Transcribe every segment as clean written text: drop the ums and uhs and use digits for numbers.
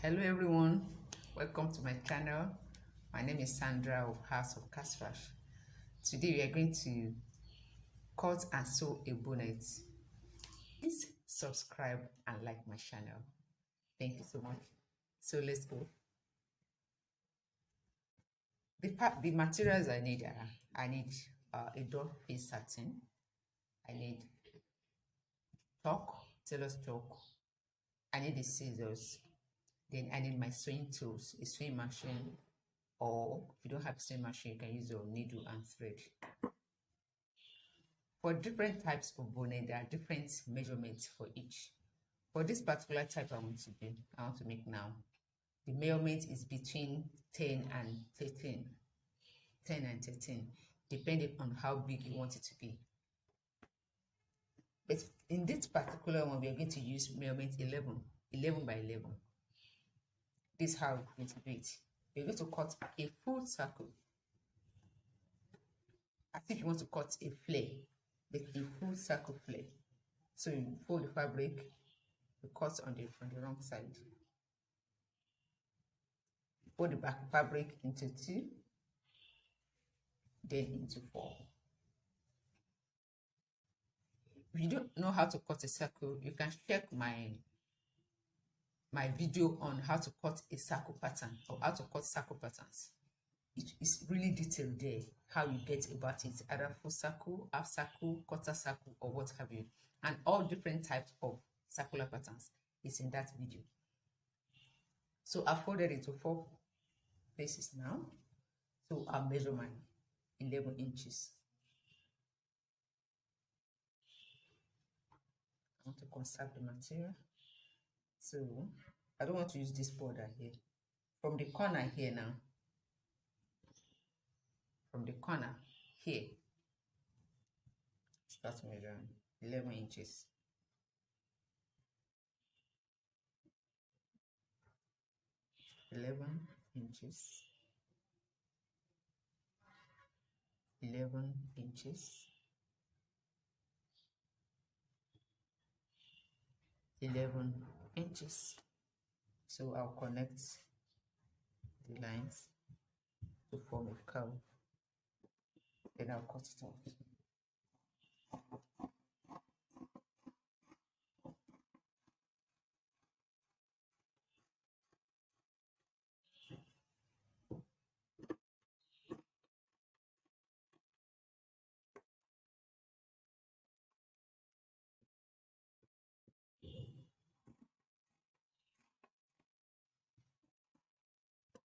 Hello everyone, welcome to my channel. My name is Sandra of House of Casfash. Today we are going to cut and sew a bonnet. Please subscribe and like my channel. Thank you so much. So let's go. The materials I need are a doll piece satin. I need chalk, tailor's chalk. I need the scissors. Then I need my sewing tools, a sewing machine, or if you don't have a sewing machine, you can use your needle and thread. For different types of bonnet, there are different measurements for each. For this particular type I want to make now, the measurement is between 10 and 13. 10 and 13, depending on how big you want it to be. But in this particular one, we are going to use measurement 11 by 11. This is how we're going to do it. We're going to cut a full circle, as if you want to cut a flare, but a full circle flare. So you fold the fabric, you cut on the wrong side. Fold the back fabric into 2, then into 4. If you don't know how to cut a circle, you can check my video on how to cut a circle pattern or how to cut circle patterns. It is really detailed there, how you get about it, either full circle, half circle, quarter circle, or what have you. And all different types of circular patterns is in that video. So I've folded it to 4 places now. So I'll measure mine 11 inches. I want to conserve the material. So I don't want to use this border here. From the corner here now, from the corner here, start measuring 11 inches. 11 inches. 11 inches. 11 inches. So I'll connect the lines to form a curve. Then I'll cut it off.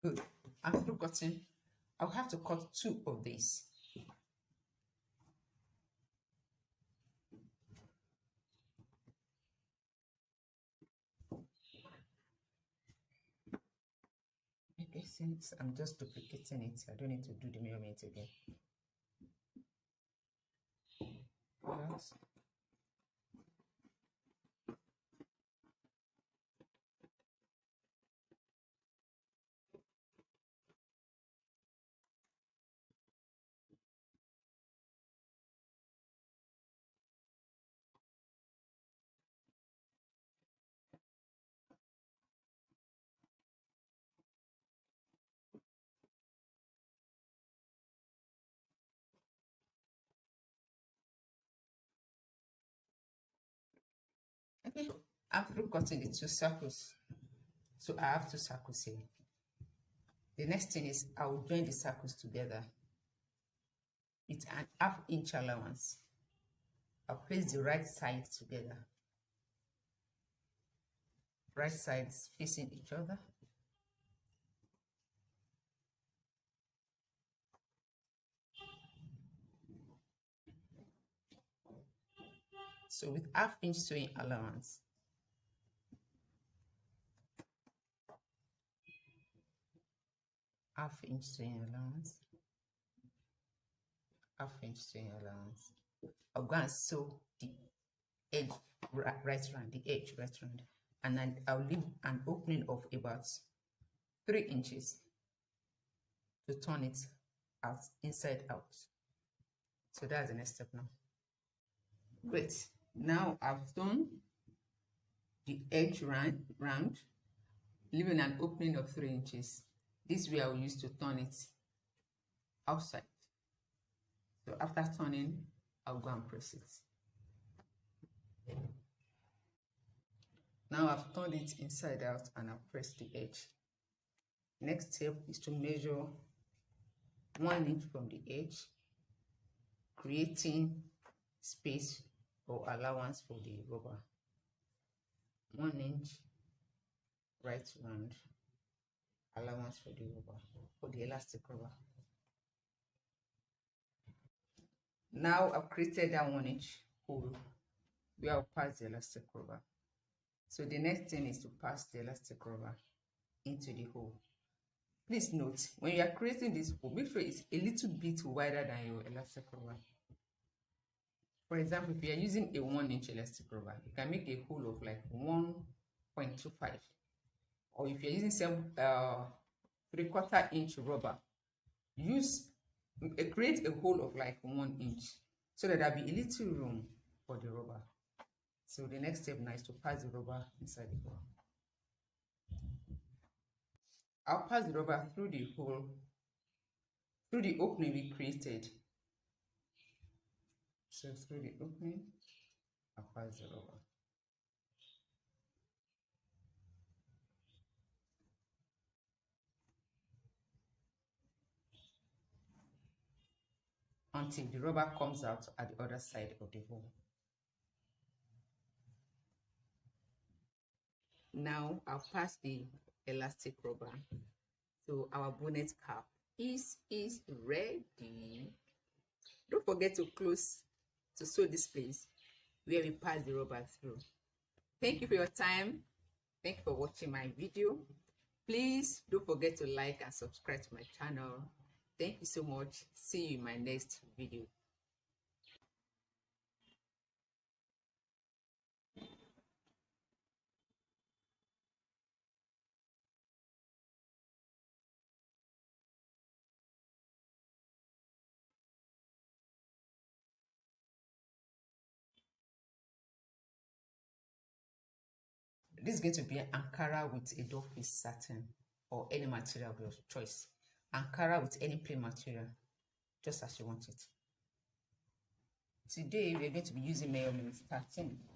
Good. After cutting, I'll have to cut 2 of these. Okay, since I'm just duplicating it, I don't need to do the measurement again. Plus, okay, after cutting the 2 circles, so I have 2 circles here. The next thing is I will join the circles together with an ½ inch allowance. I'll place the right side together. Right sides facing each other. So with ½ inch sewing allowance, ½ inch sewing allowance, ½ inch sewing allowance, I'll go and sew the edge right round, the edge right round, and then I'll leave an opening of about 3 inches to turn it out, inside out. So that's the next step now. Great. Now I've done the edge round. leaving an opening of 3 inches. This way I will use to turn it outside. So after turning, I'll go and press it. Now I've turned it inside out and I've pressed the edge. Next step is to measure 1 inch from the edge, creating space or allowance for the rubber. 1 inch right round, allowance for the rubber, for the elastic rubber. Now I've created that 1 inch hole where I'll pass the elastic rubber. So the next thing is to pass the elastic rubber into the hole. Please note, when you are creating this hole, make sure it's a little bit wider than your elastic rubber. For example, if you are using a 1 inch elastic rubber, you can make a hole of like 1.25. Or if you're using 3/4 inch rubber, create a hole of like 1 inch so that there'll be a little room for the rubber. So the next step now is to pass the rubber inside the hole. I'll pass the rubber through the hole, through the opening we created. So through the opening, I'll pass the rubber. Until the rubber comes out at the other side of the hole. Now I'll pass the elastic rubber. So our bonnet cap is ready. Don't forget to sew this place where we pass the rubber through. Thank you for your time. Thank you for watching my video. Please don't forget to like and subscribe to my channel. Thank you so much. See you in my next video. This is going to be an Ankara with a doll piece satin or any material of your choice. Ankara with any plain material, just as you want it. Today we're going to be using measurements 13.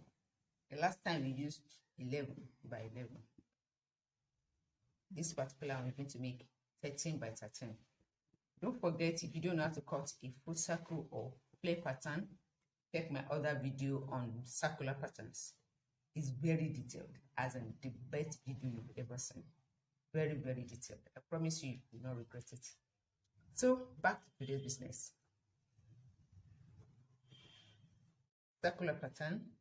The last time we used 11 by 11. This particular one we're going to make 13 by 13. Don't forget, if you don't know how to cut a full circle or plain pattern, check my other video on circular patterns. It's very detailed, as in the best video you've ever seen. Very, very detailed. I promise you will not regret it. So back to today's business. Circular pattern,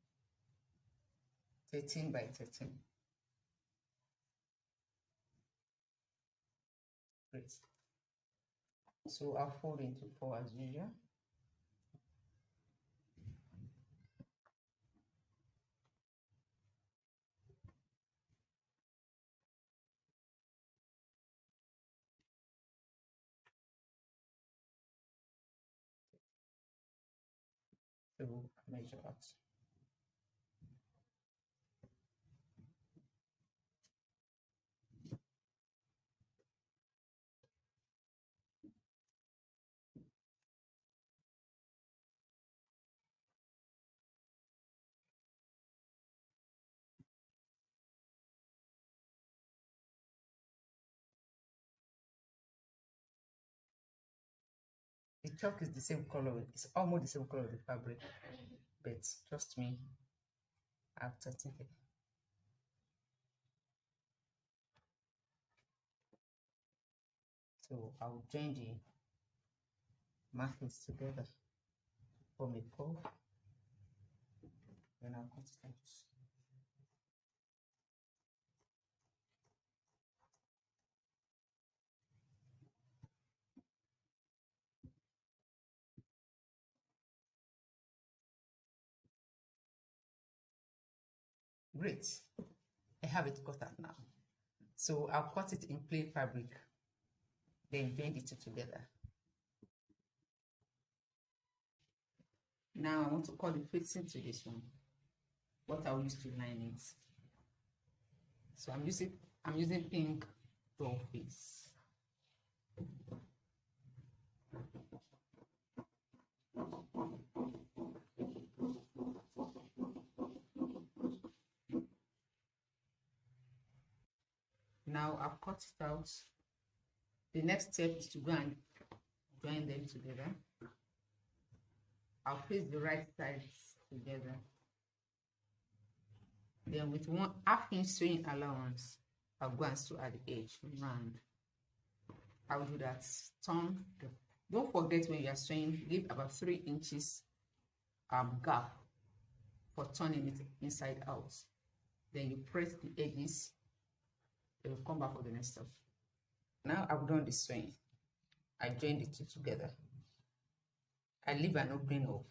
13 by 13. Great. So I'll fold into 4 as usual. So measure out. The chalk is the same color, it's almost the same color of the fabric, but trust me, I've tested it. So I'll join the markings together, form a curve, then I'll cut it out. Great, I have it cut out now. So I'll cut it in plain fabric, then join the two together. Now I want to cut the facing to this one, what I'll use to line it. So I'm using I'm using pink doll face. Now I've cut it out. The next step is to go and join them together. I'll place the right sides together. Then with 1/2 inch sewing allowance, I'll go and sew at the edge round. I'll do that. Turn. Don't forget when you are sewing, leave about 3 inches gap for turning it inside out. Then you press the edges. Then we'll come back for the next step. Now I've done the sewing. I join the two together. I leave an opening of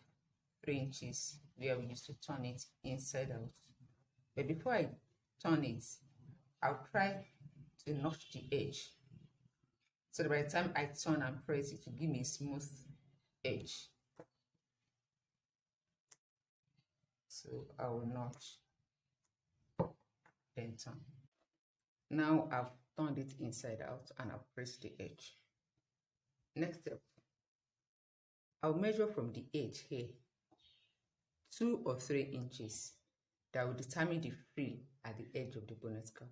3 inches where we used to turn it inside out. But before I turn it, I'll try to notch the edge. So that by the time I turn and press, it will give me a smooth edge. So I will notch, then turn. Now I've turned it inside out and I've pressed the edge. Next step, I'll measure from the edge here 2 or 3 inches. That will determine the frill at the edge of the bonnet cap.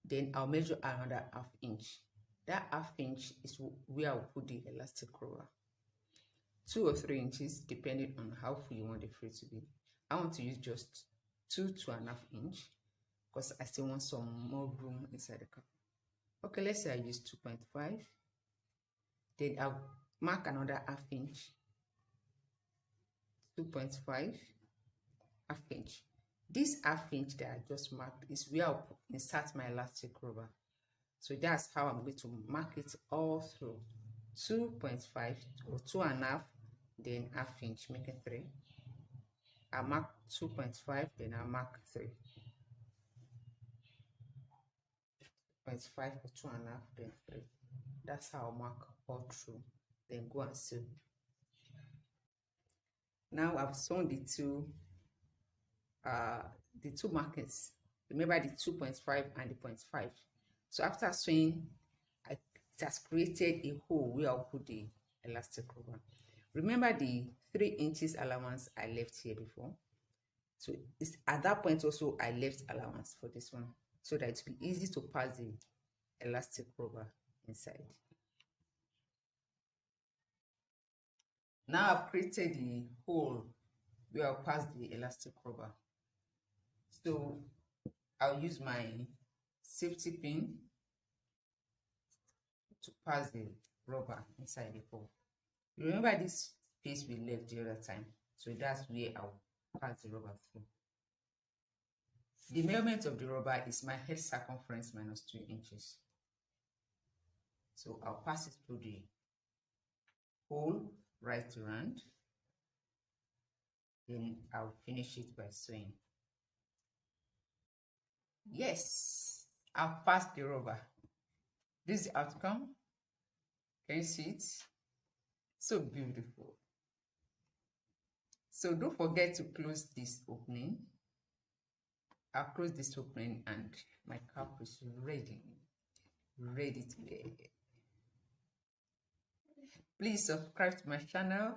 Then I'll measure another 1/2 inch. That 1/2 inch is where I'll put the elastic rubber. 2 or 3 inches, depending on how full you want the frill to be. I want to use just 2 to 1/2 inch because I still want some more room inside the cap. Okay, let's say I use 2.5. Then I'll mark another 1/2 inch. 2.5, 1/2 inch. This 1/2 inch that I just marked is where I'll insert my elastic rubber. So that's how I'm going to mark it all through. 2.5 or 2.5, then 1/2 inch, making 3. I'll mark 2.5, then I'll mark 3. 0.5 or 2.5, then 3. That's how I'll mark all through. Then go and sew. Now I've sewn the two markings. Remember the 2.5 and the 0.5. So after sewing, it has created a hole where I'll put the elastic rubber. Remember the 3 inches allowance I left here before. So it's at that point also I left allowance for this one, so that it will be easy to pass the elastic rubber inside. Now I've created the hole where I'll pass the elastic rubber. So I'll use my safety pin to pass the rubber inside the hole. Remember this space we left the other time, so that's where I'll pass the rubber through. The measurement of the rubber is my head circumference minus 2 inches. So I'll pass it through the hole right around. Then I'll finish it by sewing. Yes, I've passed the rubber. This is the outcome. Can you see it? So beautiful. So don't forget to close this opening. I'll close this opening and my cap is ready to wear. Please subscribe to my channel